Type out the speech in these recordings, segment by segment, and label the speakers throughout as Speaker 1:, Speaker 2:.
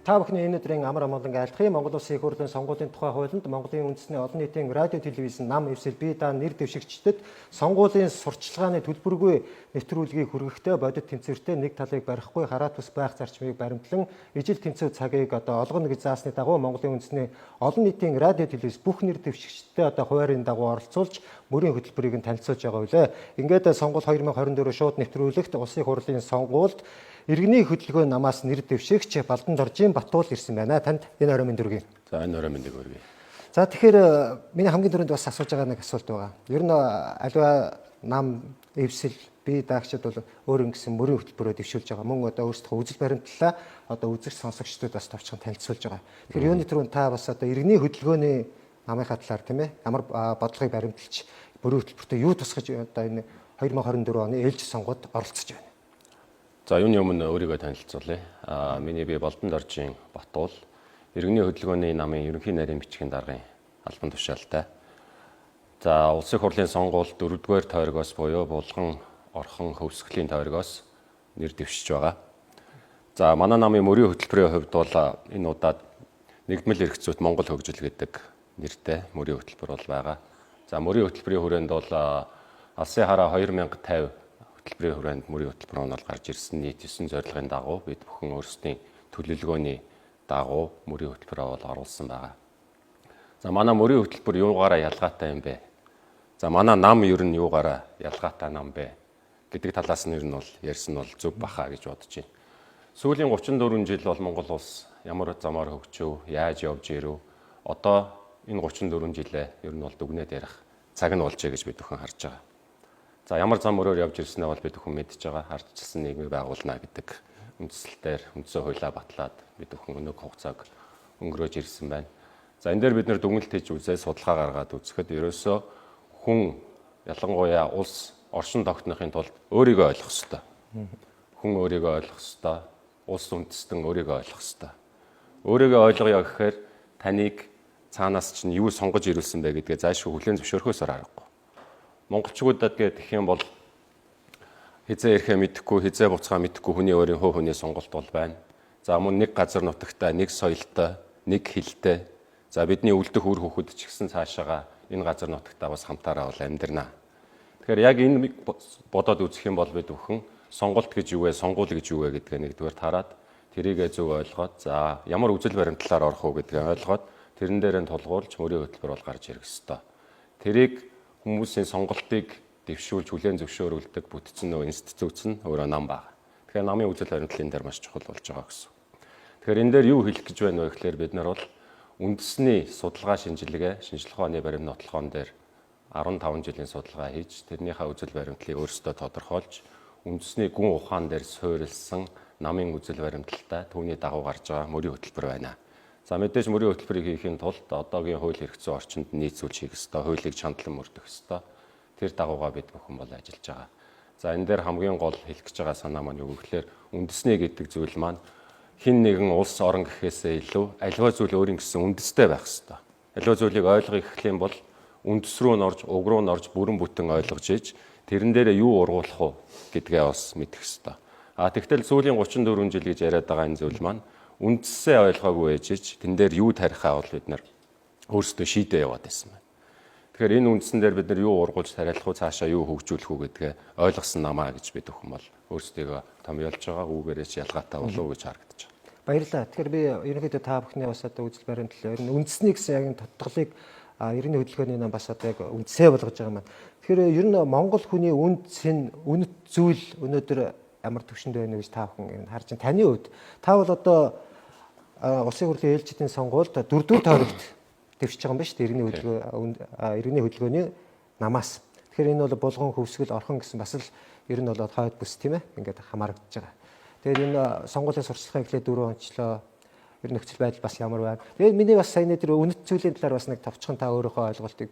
Speaker 1: Та бүхний энэ өдрийн амар амгалангийн айлтгын Монгол Улсын их хурлын сонгуулийн тухай хуулинд Монголын үндэсний олон нийтийн радио телевизэн нам эвсэл бие даан нэр дэвшигчдэд сонгуулийн сурталчилгааны төлбөргүй нэвтрүүлгийг хүргэхдээ бодит тэнцвэртэй нэг талыг барихгүй хараат бус байх зарчмыг баримтлан ижил тэнцүү цагийг олгоно гэж заасны дагуу Монголын үндэсний олон нийтийн радио телевиз бүх нэр дэвшигчдэд хуваарийн дагуу оролцуулж мөрийн хөтөлбөрийг нь танилцуулж байгаа үлээ. Ингээд сонгуул 2024 шууд нэвтрүүлэгт улсын их хурлын сонгуульд иргэний хөдөлгөөн намаас нэр дэвшигч Балдан Доржийн Батуул ирсэн байна. Танд энэ орой мэнд хүргэе.
Speaker 2: За энэ орой мэндийг хүргэе.
Speaker 1: За тэгэхээр миний хамгийн түрүүнд бас асууж байгаа нэг асуулт байгаа. Ер нь аливаа нам эвсэл бие даагчид бол өөр ингэсэн мөрийн хөтөлбөрөөр дэвшүүлж байгаа. Мөн одоо өөрсдөө үзэл баримтлалаа одоо үзэгч сонсогчдод бас товчхон танилцуулж байгаа. Тэгэхээр юуны түрүүнд та бас одоо иргэний хөдөлгөөний намынхаа талаар тийм ээ ямар бодлогыг баримталж мөрийн хөтөлбөртөө юу тусгаж одоо энэ 2024 оны ээлж сонгуульд оролцож байна.
Speaker 2: За юуны өмнө өөрийгөө танилцуулъя. Миний би Балдан Доржийн Батуул, иргэний хөдөлгөөний намын ерөнхий нарийн бичгийн даргын албан тушаалтай. За улсын хурлын сонгуульд 4-р тойргоос буюу Булган, Орхон, Хөвсгөлийн тойргоос нэр дэвшиж байгаа. За манай намын мөрийн хөтөлбөрийн хувьд бол энэ удаад нэгдмэл эрх зүйт Монгол хөгжил гэдэг нэртэй мөрийн хөтөлбөр бол байгаа. За мөрийн хөтөлбөрийн хүрээнд бол алсын хараа 2050 хөтөлбөрийн хүрээнд мөрийн хөтөлбөр нь бол гарч ирсэн нийт 9 зорилгын дагуу бид бүхэн өөрсдийн төлөвлөгөөний дагуу мөрийн хөтөлбөрөө бол оруулсан байгаа. За манай мөрийн хөтөлбөр юугаараа ялгаатай юм бэ? За манай нам ер нь юугаараа ялгаатай нам бэ гэдэг талаас нь ер нь бол ярьсан бол зөв баха гэж бодож байна. Сүүлийн 34 жил бол Монгол улс ямар замаар хөгжөв, яаж явж ирв? Одоо энэ 34 жилээ ер нь бол дүгнээд ярих цаг нь болжээ гэж бид бүхэн харж байгаа. За ямар зам өрөөр явж ирснээ бол бид бүхэн мэдж байгаа. Хардчилсан нийгмийг байгуулна гэдэг үндслэлээр үндсэн хуулиа батлаад бид бүхэн өнөг хугацааг өнгөрөөж ирсэн байна. За энэ дээр бид нэр дүгнэлт хийж үзээ судалгаа гаргаад үзэхэд ерөөсөө хүн ялангуяа улс оршин тогтнохын тулд өөрийгөө ойлгох ёстой. Хүн өөрийгөө ойлгох ёстой. Улс үндэстэн өөрийгөө ойлгох ёстой. Өөрийгөө ойлгоё гэхээр таныг цаанаас чинь юу сонгож ирүүлсэн бэ гэдгээ заашгүй хүлээн зөвшөөрөхөөсөр аргагүй. Монголчуудад гэх юм бол хизээ ирэхээ мэдэхгүй, хизээ буцхаа мэдэхгүй хүний өөрийн хуу хөний сонголт бол байна. За мөн нэг газар нутагтай, нэг соёлтой, нэг хэлтэй. За бидний үлдэх үр хөхөд ч гэсэн цаашаага энэ газар нутагтаа бас хамтаараа бол амьдрнаа. Тэгэхээр яг энэ бодоод үзэх юм бол бид бүхэн сонголт гэж юу вэ, сонгуул гэж юу вэ гэдгээ нэгдүгээр тараад тэрийгээ зөв ойлгоод за ямар үзэл баримтлалаар орох уу гэдгээ ойлгоод тэрэн дээр нь тулгуурлаж мөрийн хөтөлбөр бол гарч ирэх ёстой. Тэрийг хүмүүсийн сонголтыг дэвшүүлж хүлээн зөвшөөрүүлдэг бүтцэн нөө институц нь өөрөө нам байна. Тэгэхээр намын үзэл баримтлалын дээр маш чухал болж байгаа гэсэн. Тэгэхээр энэ дээр юу хэлэх гэж байна вэ гэхээр бид нар бол үндэсний судалгаа шинжилгээ, шинжлэх ухааны баримт нотлохоон дээр 15 жилийн судалгаа хийж тэрнийхээ үзэл баримтлалыг өөрсдөө тодорхойлж үндэсний гүн ухаан дээр суурилсан намын үзэл баримтлалтай түүний дагуу гарч байгаа мөрийн хөтөлбөр байна. За мэдээж мөрийн хөтөлбөрийг хийхин тулд одоогийн хууль эрх зүйн орчинд нийцүүлж хийх ёстой, хуулийг чандлан мөрдөх ёстой. Тэр дагуугаа бид бүхэн бол ажиллаж байгаа. За энэ дээр хамгийн гол хэлэх гэж байгаа санаа маань юу гэхээр үндэснээ гэдэг зүйл маань хин нэгэн улс орон гэхээсээ илүү аливаа зүйл өөрийн гэсэн үндэстэй байх ёстой. Аливаа зүйлийг ойлгох гэхлийн бол үндэс рүү н орж, уг руу н орж бүрэн бүтэн ойлгож иж тэрэн дээрээ юу ургуулах уу гэдгээ бас мэдэх ёстой. Тэгтэл сүүлийн 34 жил гэж яриад байгаа энэ зүйл маань үндэсээ ойлгоогүй ээжиж тэн дээр юу тарихаа бол бид нар өөрсдөө шийдээ яваад байсан байна. Тэгэхээр энэ үндсэн дээр бид нар юу ургуулж тариалах уу, цаашаа юу хөгжүүлэх үү гэдгээ ойлгосон намаа гэж бид бүхэн бол өөрсдөө томьёолж байгаа, үүгээрээ ч ялгаатай болов уу гэж харагдаж байна.
Speaker 1: Баярлалаа. Тэгэхээр би ерөнхийдөө та бүхний бас одоо үзэл баримтлал ер нь үндэсний гэсэн яг тодтголыг иргэний хөдөлгөөний нам бас одоо яг үндсээ болгож байгаа маань. Тэгэхээр ер нь Монгол хүний үнэт зүйл өнөөдөр ямар төвшөнд байна гэж та бүхэн харж байна. Таны хувьд та бол одоо улсын хурлын ээлжидийн сонгуульд 4-р тойрогт дэвшиж байгаа юм байна шүү дээ. Иргэний хөдөлгөөний намаас. Тэгэхээр энэ бол Булган, Хөвсгөл, Орхон гэсэн бас л ер нь бол хойд бүс тийм ээ. Ингээд хамаарагдаж байгаа. Тэгээд энэ сонгуулийн сурчлагын эхлээд 4 онцлоо. Ер нь нөхцөл байдал бас ямар байна. Тэгээд миний бас саяны тэр үнэт зүйлийн талаар бас нэг товчхон та өөрийнхөө ойлголтыг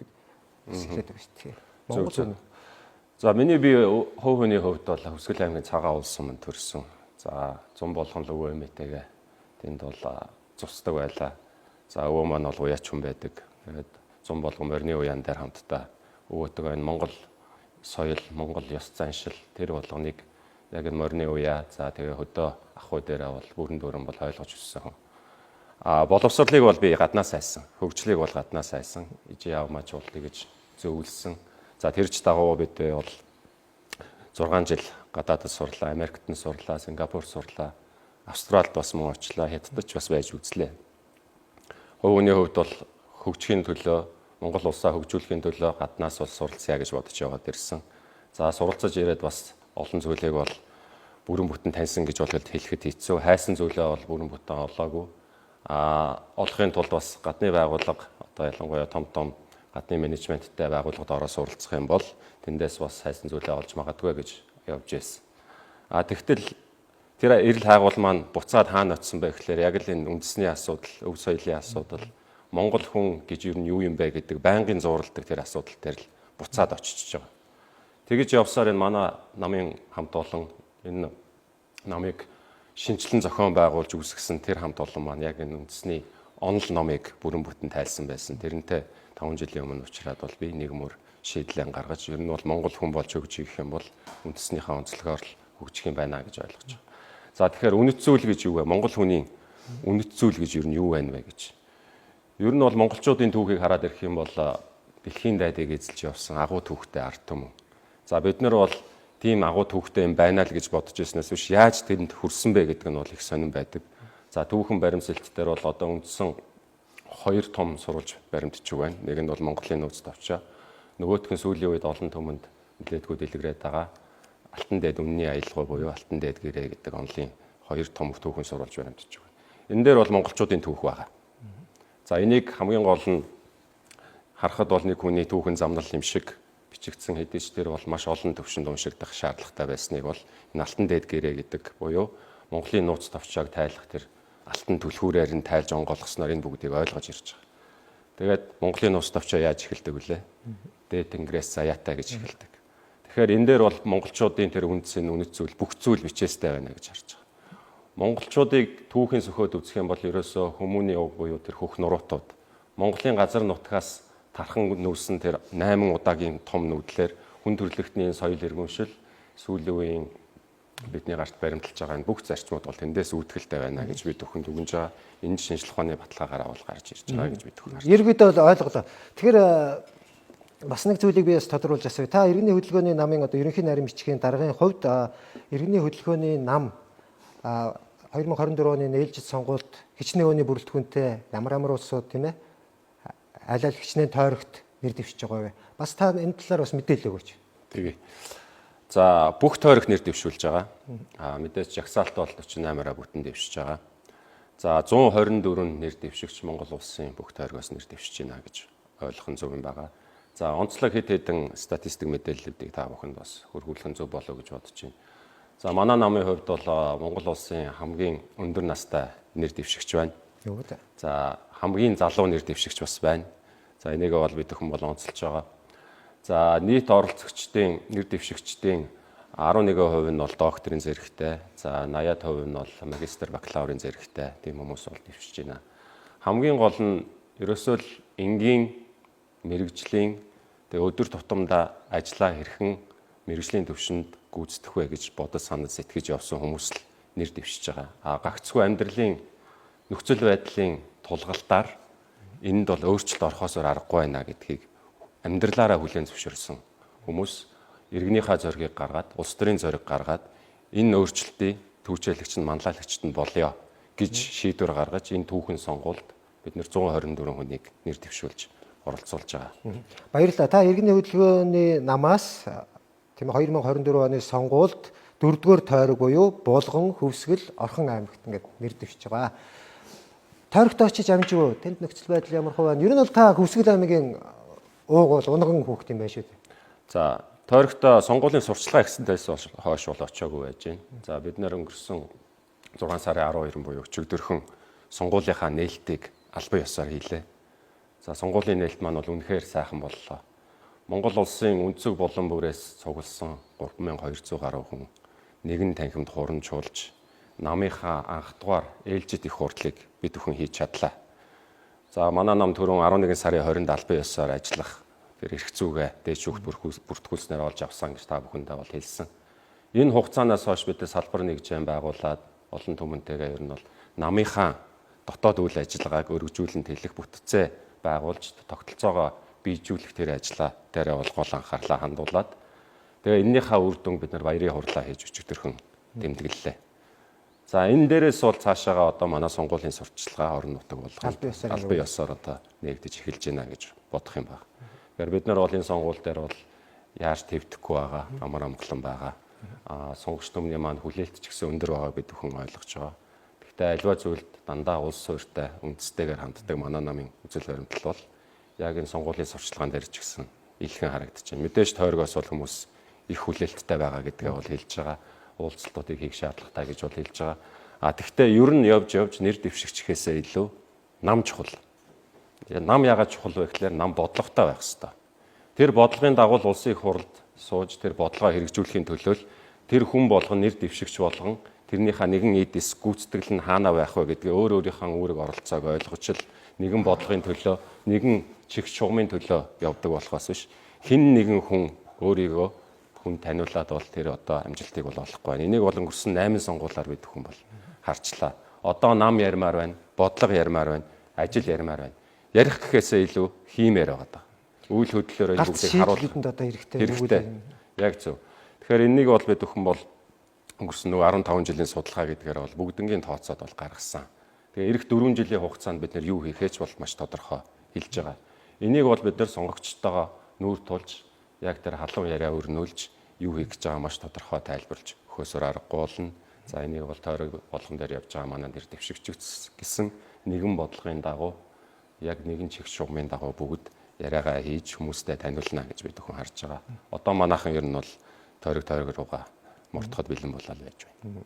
Speaker 1: хэлээд байгаа шүү дээ. Монгол.
Speaker 2: За миний би хуу хөний хувьд бол Хөвсгөл аймгийн цагаан улсын манд төрсөн. За 100 болгон л өвөө эмээтэйгээ тэнд бол цусдаг байлаа. За өвөө маань бол уяач хүн байдаг. Тэгээд 100 болгон морины уяан дээр хамтдаа өвөөтэйгээ энэ Монгол соёл, Монгол ёс заншил тэр болгоныг яг энэ морины уяа за тэгээ хөдөө ахуй дээрээ бол бүрэн дүүрэн бол ойлгож өссөн хүн. Боловсролыг бол би гаднаас хайсан. Хөгжлийг бол гаднаас хайсан. Ижи яв маж уултыг гэж зөвлөсөн. За тэрч дагуу бид бол 6 жил гадаадд сурлаа, Америкт нь сурлаа, Сингапурт сурлаа, Австралид бас мөн очлоо, Хятадд ч бас байж үзлээ. Хувийн хувьд бол хөгжихийн төлөө, Монгол улсаа хөгжүүлэхийн төлөө гаднаас бол суралцъя гэж бодож яваад ирсэн. За суралцаж ирээд бас олон зүйлийг бол бүрэн бүтэн таньсан гэж бол хэлэхэд хэцүү. Хайсан зүйлээ бол бүрэн бүтэн олоогүй. Олохын тулд бас гадны байгууллага, одоо ялангуяа том гадны менежменттэй байгууллагад ороод суралцах юм бол тэндээс бас хайсан зүйлээ олж магадгүй гэж явж байсан. Тэгтэл тэр эрэл хайгуул маань буцаад хаана очсон бэ гэхээр яг л энэ үндэсний асуудал, өв соёлын асуудал, Монгол хүн гэж юу юм бэ гэдэг байнгын зуралдаг тэр асуудал дээр л буцаад очиж байгаа. Тэгэж явсаар энэ манай намын хамт олон энэ намыг шинжилэн зохион байгуулж үүсгэсэн тэр хамт олон маань яг энэ үндэсний онол номыг бүрэн бүтэн тайлсан байсан. Тэрнтэй 5 жилийн өмнө уулзраад бол би нэгмөр шийдлэн гаргаж ер нь бол Монгол хүн болж хөгжих юм бол үндэснийхээ онцлогоор л хөгжих юм байна гэж ойлгож байгаа. За тэгэхээр үнэт зүйл гэж юу вэ? Монгол хүний үнэт зүйл гэж ер нь юу байна вэ гэж. Ер нь бол монголчуудын түүхийг хараад ирэх юм бол дэлхийн дайдыг эзэлж явсан агуу түүхтэй ард түмэн. За бид нар бол тийм агуу түүхтэй юм байна л гэж бодож ирснээс биш яаж тэнд хүрсэн бэ гэдэг нь бол их сонирн байдаг. За түүхэн баримтсалт дээр бол одоо үндсэн 2 том сурвалж баримтчиг байна. Нэг нь бол Монголын нууц товчоо. Нөгөөх нь сүүлийн үед олон түмэнд нэлээдгүй дэлгэрээд байгаа. Алтан дээд үнний аялалгой буюу Алтан дээд гэрээ гэдэг онлын 2 том түүхэн сурвалж баримтчиг байна. Энэ дээр бол монголчуудын түүх байгаа. За энийг хамгийн гол нь харахад бол нэг хүний түүхэн замнал юм шиг бичигдсэн хэдий ч тэр бол маш олон төвшөнд уншигдах шаардлагатай байсныг бол энэ Алтан дээд гэрээ гэдэг буюу Монголын нууц товчоог тайлах тэр алтан түлхүүрээр нь тайлж онгойлгосноор энэ бүгдийг ойлгож ирж байгаа. Тэгээд Монголын нууц товчоо яаж эхэлдэг вүлээ? Дээд тэнгэрээс заяатай гэж эхэлдэг. Тэгэхээр энэ дээр бол монголчуудын тэр үндсэн үнэт зүйл бүх зүйл бичээстэй байна гэж харж байгаа. Монголчуудыг түүхийн сөхөөд үзэх юм бол ерөөсөө хүмүүний уг буюу тэр хөх нуруутууд Монголын газар нутгаас тархан нүүсэн тэр 8 удаагийн том нүүдлэр хүн төрөлхтний соёл иргэншил сүүлийн үеийн бидний гарт баримталж байгаа энэ бүх зарчмууд бол тэндээс үүдгэлтэй байна гэж бид өхөнд үгэнж байгаа. Энэ шинжлэх ухааны баталгаагаар бол гарч ирж байгаа гэж бид өхөн харж байна.
Speaker 1: Ерөнхийдөө бол ойлголоо. Тэгэхээр бас нэг зүйлийг би бас тодруулж асууя. Та иргэний хөдөлгөөний намын одоо ерөнхий нарийн бичгийн даргын хувьд иргэний хөдөлгөөний нам 2024 оны нээлжид сонгуульд хичнээн өөний бүрэлдэхүүнтэй ямар улсууд тийм ээ аль аль хичнээн тойрогт нэр дэвшиж байгаа вэ? Бас та энэ талаар бас мэдээлэл өгөөч.
Speaker 2: Тэгээ. За бүх тойрог нэр дэвшүүлж байгаа. Мэдээж жагсаалт бол 48-аараа бүтэн дэвшиж байгаа. За 124 нэр дэвшигч Монгол улсын бүх тойрогоос нэр дэвшиж байна гэж ойлгох нь зөв юм байгаа. За онцлог хэд хэдэн статистик мэдээллүүдийг та бүхэнд бас хөрвүүлэх нь зөв болов гэж бодож байна. За манай намын хувьд бол Монгол улсын хамгийн өндөр настай нэр дэвшигч байна.
Speaker 1: Юу вэ?
Speaker 2: За хамгийн залуу нэр дэвшигч бас байна. За энийг бол бид өхөн бол онцолж байгаа. За нийт оролцогчдын нэр дэвшигчдийн 11% нь бол докторийн зэрэгтэй. За 80% нь бол магистр бакалаврын зэрэгтэй тийм хүмүүс бол дэвшиж байна. Хамгийн гол нь ерөөсөө л энгийн мэрэгжлийн тэгээ өдөр тутамдаа ажиллаа хэрхэн мэрэгжлийн төвшөнд гүйцэтгэх вэ гэж бодож санал сэтгэж явсан хүмүүс л нэр дэвшиж байгаа. Гагцхүү амьдралын нөхцөл байдлын тулгалтаар энд бол өөрчлөлт орохоосоор аргагүй байна гэдгийг амьдралаараа хүлээн зөвшөөрсөн хүмүүс иргэнийхээ зоригийг гаргаад, улс төрийн зориг гаргаад энэ өөрчлөлтийг түүчээлагч нь манлайлагчд нь болёо гэж шийдвэр гаргаж энэ түүхэн сонгуульд бид нэр 124 хүнийг нэр дэвшүүлж оролцуулж байгаа.
Speaker 1: Баярлалаа. Та иргэний хөдөлгөөний намаас тийм 2024 оны сонгуульд 4-р тойрог буюу Булган, Хөвсгөл, Орхон аймагт ингээд нэр дэвшиж байгаа. Тойрогт очиж амжив. Тэнд нөхцөл байдал ямар хуваа? Ер нь бол та Хөвсгөл аймгийн ууг бол унган хүүхд юм байна шүү дээ.
Speaker 2: За тойрогт сонгуулийн сурчлагаа ихсэнээс хойш бол очиагүй байж байна. За бид нэр өнгөрсөн 6 сарын 12 буюу өчигдөрхөн сонгуулийнхаа нээлтийг албан ёсоор хийлээ. За сонгуулийн нээлт маань бол үнэхээр сайхан боллоо. Монгол улсын өнцөг болон бүрээс цугласан 3200 гаруй хүн нэгэн танхимд хурамжуулж намынхаа анх дугаар ээлжид их хурдлыг бид өхөн хийж чадлаа. За манай нам түрүүн 11 сарын 20-нд албан ёсоор ажиллах тэр эрх зүйгээ дээд шүүхт бүртгүүлснээр олж авсан гэж та бүхэндээ бол хэлсэн. Энэ хугацаанаас хойш бид салбар нэгжээн байгуулад олон түмэнтэйгээ ер нь бол намынхаа дотоод үйл ажиллагааг өргөжүүлэн тэлэх бүтцээ байгуулж тогтолцоогоо биежүүлэх тэр ажлаа дээрээ бол гол анхаарлаа хандуулад тэгээ эннийхээ үр дүн бид нар баярын хурлаа хийж өчигдөрхөн тэмдэглэлээ. За энэ дээрээс бол цаашаага одоо манай сонгуулийн сурталчилгаа орон нутаг болгон албан ёсоор одоо нэгдэж эхэлж байна гэж бодох юм байна. Тэгэхээр бид нар бол энэ сонгуул дээр бол яаж твдэхгүй байгаа, амар амгалан байгаа. Сонгогч түмний маань хүлээлт ч гэсэн өндөр байгааг бид бүхэн ойлгож байгаа. Гэхдээ альва зүйлд дандаа улс суурьтай үндэстэйгээр ханддаг манай намын үзэл баримтлал бол яг энэ сонгуулийн сурталчилгаан дээр ч гэсэн илхэн харагдаж байна. Мэдээж тойргоос бол хүмүүс их хүлээлттэй байгаа гэдгээ бол хэлж байгаа. Уулзалтуудыг хийх шаардлагатай гэж бол хэлж байгаа. Тэгвэл ер нь явж нэр дэвшигчхээсээ илүү нам чухал. Нам яагаад чухал вэ гэхээр нам бодлоготой байх хэрэгтэй. Тэр бодлогын дагуу улсын их хурлд сууж тэр бодлогоо хэрэгжүүлэхийн төлөө тэр хүн болгон нэр дэвшигч болгон тэрнийхээ нэгэн эдис гүйцэтгэл нь хаана байх вэ гэдгээ өөрийнхөө үүрэг оролцоог ойлгож л нэгэн бодлогын төлөө нэгэн чих шугамын төлөө явдаг болохоос биш хэн нэгэн хүн өөрийгөө хүн таниулаад бол тэр одоо амжилтыг бол олохгүй байна. Энийг бол өнгөрсөн 8 сонгуулиар бид хүн бол харчлаа. Одоо нам ярмаар байна, бодлого ярмаар байна, ажил ярмаар байна. Ярих гэхээсээ илүү хиймээр байгаа. Үйл хөдлөлөөр энэ бүгдийг харуулах
Speaker 1: одоо хэрэгтэй.
Speaker 2: Яг зөв. Тэгэхээр энийг бол бид бүхэн бол өнгөрсөн 15 жилийн судалгаа гэдгээр бол бүгднгийн тооцоод бол гаргасан. Тэгээ эх 4 жилийн хугацаанд бид нэр юу хийхээч бол маш тодорхой хэлж байгаа. Энийг бол бид нар сонгогчтойгоо нүүр тулж яг тэр халуун яриа өрнүүлж юу хийх гэж байгаа маш тодорхой тайлбарлаж өгөхөөсөр аргагүй болно. За энийг бол тойрог болгон дээр явж байгаа манай нэр дэвшигч гэсэн нэгэн бодлогын дагуу яг нэгэн чих шугамын дагуу бүгд яриагаа хийж хүмүүстэй таниулна гэж бид бүхэн харж байгаа. Одоо манайхан ер нь бол тойрог руугаа мурдахад бэлэн болоод байж байна.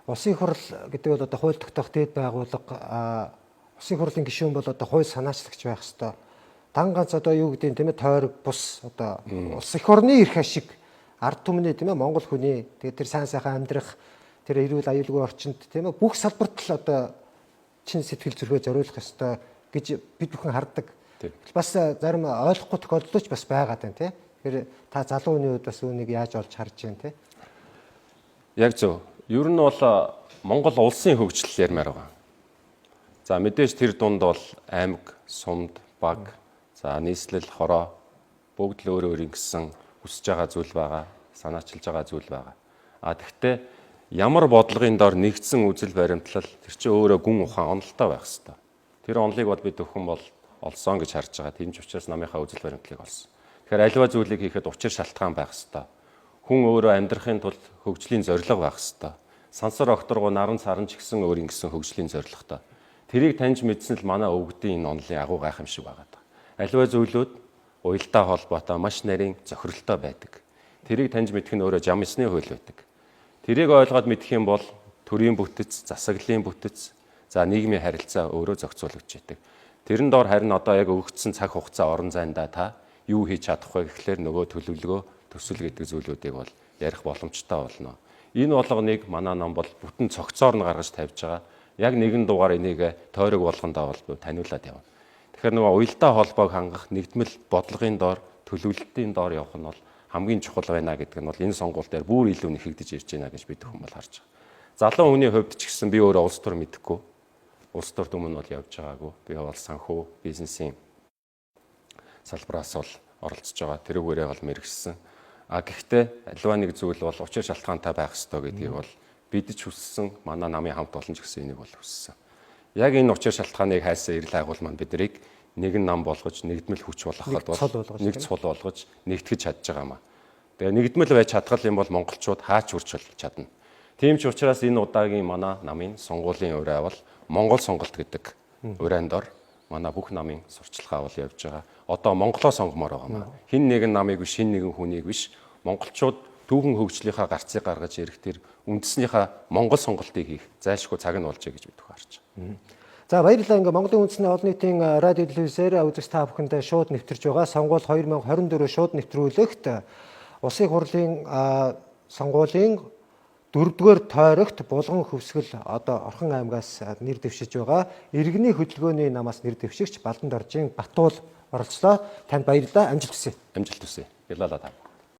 Speaker 1: Улсын хурл гэдэг бол одоо хууль тогтоох дээд байгууллага улсын хурлын гишүүн бол одоо хууль санаачлагч байх ёстой. Дан ганц одоо юу гэдэг юм те тойрог бус одоо улс их орны эрх ашиг ард түмний тийм ээ Монгол хүний тэгээд тэр сайн сайхан амьдрах тэр эрүүл аюулгүй орчинд тийм ээ бүх салбарт л одоо чин сэтгэл зүрхээ зориулах ёстой гэж бид бүхэн хардаг. Бас зарим ойлгохгүй тохиолдол ч бас байгаад байна тийм. Тэгэхээр та залуу хүний хувьд бас үүнийг яаж олж харж байна тийм.
Speaker 2: Яг зөв. Ер нь бол Монгол улсын хөгжил ярмаар байгаа. За мэдээж тэр дунд бол аймаг, сумд, баг, за нийслэл, хороо бүгд л өөр ингэсэн хүсэж байгаа зүйл байгаа, санаачилж байгаа зүйл байгаа. Тэгэхдээ ямар бодлогын дор нэгдсэн үзэл баримтлал тэр чинь өөрөө гүн ухаан онолтой байх хэрэгтэй. Тэр онолыг бол бид өхөн бол олсон гэж харж байгаа. Тийм ч учраас намынхаа үзэл баримтлалыг олсон. Тэгэхээр альва зүйлийг хийхэд учир шалтгаан байх хэрэгтэй. Хүн өөрөө амьдрахын тулд хөгжлийн зорилго байх хэрэгтэй. Сансар окторгоо наран саран ч гэсэн өөр ингэсэн хөгжлийн зорилготой. Тэрийг таньж мэдсэн л манай өвгдийн энэ онолын агуу гайхамшиг байгаа. Альва зүйлүүд уялдаа холбоотой маш нарийн зохиролтой байдаг. Тэрийг таньж мэдэх нь өөрөө жамсны хууль байдаг. Тэрийг ойлгоод мэдэх юм бол төрийн бүтэц, засаглалын бүтэц, за нийгмийн харилцаа өөрөө зохицуулагдж байдаг. Тэрэн доор харин одоо яг өгөгдсөн цаг хугацаа орон зайдаа та юу хийж чадах вэ гэхлээр нөгөө төлөвлөгөө, төсөл гэдэг зүйлүүдийг бол ярих боломжтой болно. Энэ болгоныг манай нам бол бүтэн цогцоор нь гаргаж тавьж байгаа. Яг нэгэн дугаар энийг тойрог болгондоо бол таниулаад явна. Тэгэхээр нөгөө уялдаа холбоог хангах нэгдмэл бодлогын доор төлөвлөлтийн доор явах нь бол хамгийн чухал байна гэдэг нь бол энэ сонгуул дээр бүр илүү нэхэгдэж ирж байна гэж бид хүмүүс бол харж байгаа. Залуу хүний хувьд ч гэсэн би өөрөө улс төр мэдэхгүй. Улс төрд өмнө бол явж байгаагүй. Би бол санхүү бизнесийн салбараас бол оролцож байгаа. Тэрүүгээрээ бол мэрэгсэн. Гэхдээ альва нэг зүйл бол учир шалтгаантай байх ёстой гэдгийг бол бид ч хүссэн, манай намын хамт олон ч гэсэн энийг бол хүссэн. Яг энэ учир шалтгааныг хайсан эрэл агуул маань биднийг нэгэн нам болгож, нэгдмэл хүч болгоход бол нэг цул болгож, нэгтгэж чадж байгаа маа. Тэгээ нэгдмэл байж чадгал юм бол монголчууд хаач хүрч чадна. Тийм ч учраас энэ удаагийн манай намын сонгуулийн ураа бол Монгол сонголт гэдэг урайнд ор манай бүх намын сурчлагаа бол явж байгаа. Одоо Монголоо сонгомоор байгаа маа. Хин нэгэн намыг биш, хин нэгэн хүнийг биш, монголчууд түүхэн хөгжлийнхаа гарцыг гаргаж ирэх тэр үндэснийхээ Монгол сонголтыг хийх зайлшгүй цаг нь болжээ гэж бид харж байна.
Speaker 1: За баярлалаа. Ингээ Монголын үндэсний олон нийтийн радио телевизээр үзэгч та бүхэндээ шууд нэвтэрж байгаа. Сонгуул 2024 шууд нэвтрүүлэгт улсын хурлын сонгуулийн 4-р тойрогт булган хөвсгөл одоо Орхон аймгаас нэр дэвшиж байгаа. Иргэний хөдөлгөөний намаас нэр дэвшигч Балдан Доржийн Батуул оролцлоо. Танд баярлалаа. Амжилт хүсье.
Speaker 2: Амжилт хүсье. Ялалаа та.